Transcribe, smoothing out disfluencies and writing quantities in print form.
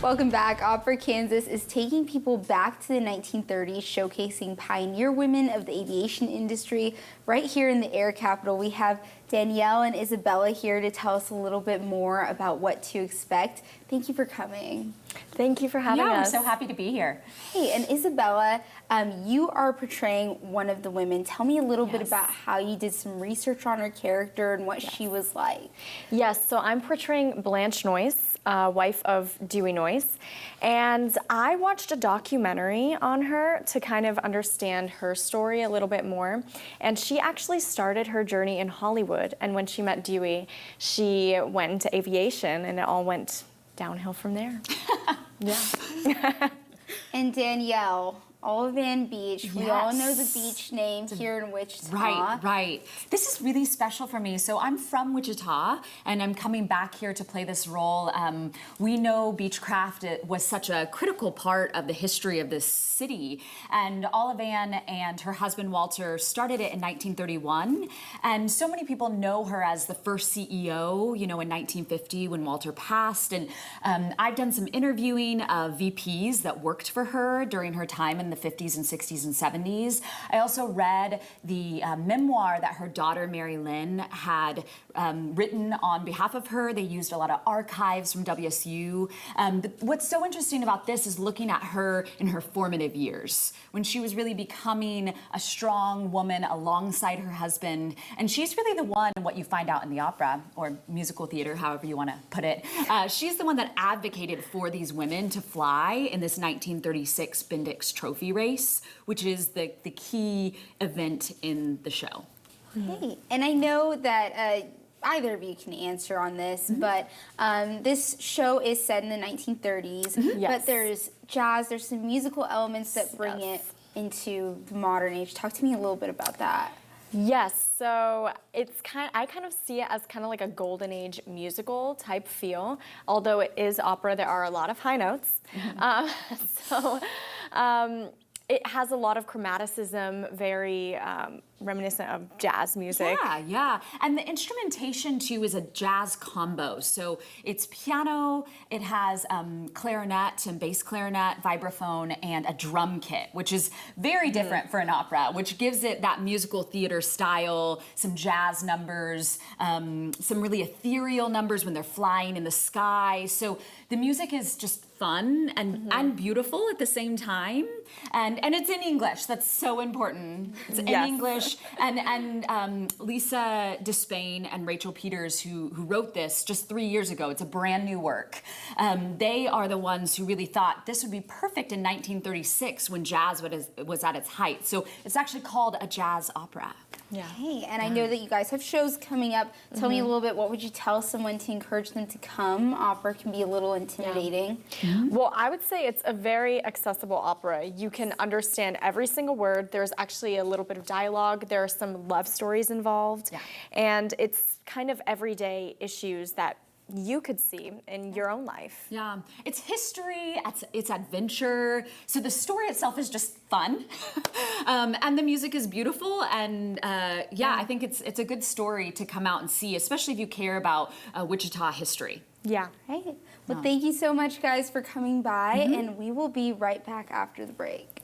Welcome back. Opera Kansas is taking people back to the 1930s, showcasing pioneer women of the aviation industry. Right here in the air capital, we have Danielle and Isabella here to tell us a little bit more about what to expect. Thank you for coming. Thank you for having us. We're so happy to be here. Hey, and Isabella, you are portraying one of the women. Tell me a little bit about how you did some research on her character and what she was like. Yes, so I'm portraying Blanche Noyce, wife of Dewey Noyce, and I watched a documentary on her to kind of understand her story a little bit more, and she actually started her journey in Hollywood, and when she met Dewey, she went into aviation, and it all went downhill from there. Yeah. And Danielle, Olivan Beach. We all know the beach name here in Wichita. Right. This is really special for me. So I'm from Wichita, and I'm coming back here to play this role. We know Beechcraft was such a critical part of the history of this city, and Olivan and her husband Walter started it in 1931, and so many people know her as the first CEO, you know, in 1950 when Walter passed, and I've done some interviewing of VPs that worked for her during her time in the 50s and 60s and 70s. I also read the memoir that her daughter Mary Lynn had written on behalf of her. They used a lot of archives from WSU. What's so interesting about this is looking at her in her formative years, when she was really becoming a strong woman alongside her husband. And she's really the one, what you find out in the opera or musical theater, however you want to put it. She's the one that advocated for these women to fly in this 1936 Bendix Trophy race, which is the key event in the show. Hey, and I know that either of you can answer on this, but this show is set in the 1930s, but there's jazz, there's some musical elements that bring it into the modern age. Talk to me a little bit about that. Yes, so I kind of see it as kind of like a golden age musical type feel. Although it is opera, there are a lot of high notes. It has a lot of chromaticism, very reminiscent of jazz music. Yeah. And the instrumentation, too, is a jazz combo. So it's piano, it has clarinet and bass clarinet, vibraphone, and a drum kit, which is very different for an opera, which gives it that musical theater style, some jazz numbers, some really ethereal numbers when they're flying in the sky. So the music is just fun and beautiful at the same time. And it's in English. That's so important. It's in English. And Lisa Despain and Rachel Peters, who wrote this just 3 years ago, it's a brand new work. They are the ones who really thought this would be perfect in 1936 when jazz was at its height. So it's actually called a jazz opera. Yeah. Hey, and I know that you guys have shows coming up. Tell me a little bit, what would you tell someone to encourage them to come? Opera can be a little intimidating. Well, I would say it's a very accessible opera. You can understand every single word. There's actually a little bit of dialogue. There are some love stories involved. And it's kind of everyday issues that you could see in your own life. Yeah, it's history, it's adventure. So the story itself is just fun, and the music is beautiful. And I think it's a good story to come out and see, especially if you care about Wichita history. Yeah. Hey, well, thank you so much, guys, for coming by, and we will be right back after the break.